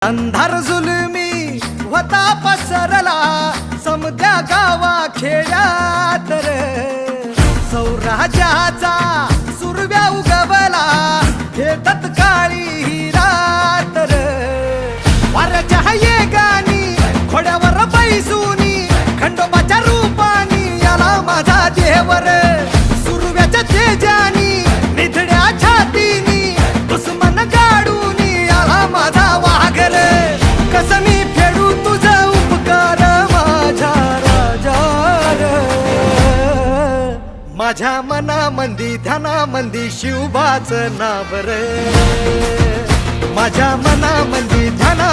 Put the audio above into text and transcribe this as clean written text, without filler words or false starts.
अंधार जुलमी होता पसरला समद्या गावा खेड्यात रे सौराजाचा सुरव्या उगवला हे तत्काळी ही रात रे वाऱ्याच्या येगानी खोड्यावर बैसूनी खंडोबाच्या रूपानी याला माझा देवर सुरव्याच्या तेजानी निधड्या छातीनी दुश्मन गाडूनी याला माझा वाघर कसं मी फेडू तुझा उपकार माझ्या राजा माझ्या मनामंदी ध्यानामंदी शिवबाचं नाव रे माझ्या मनामंदी ध्याना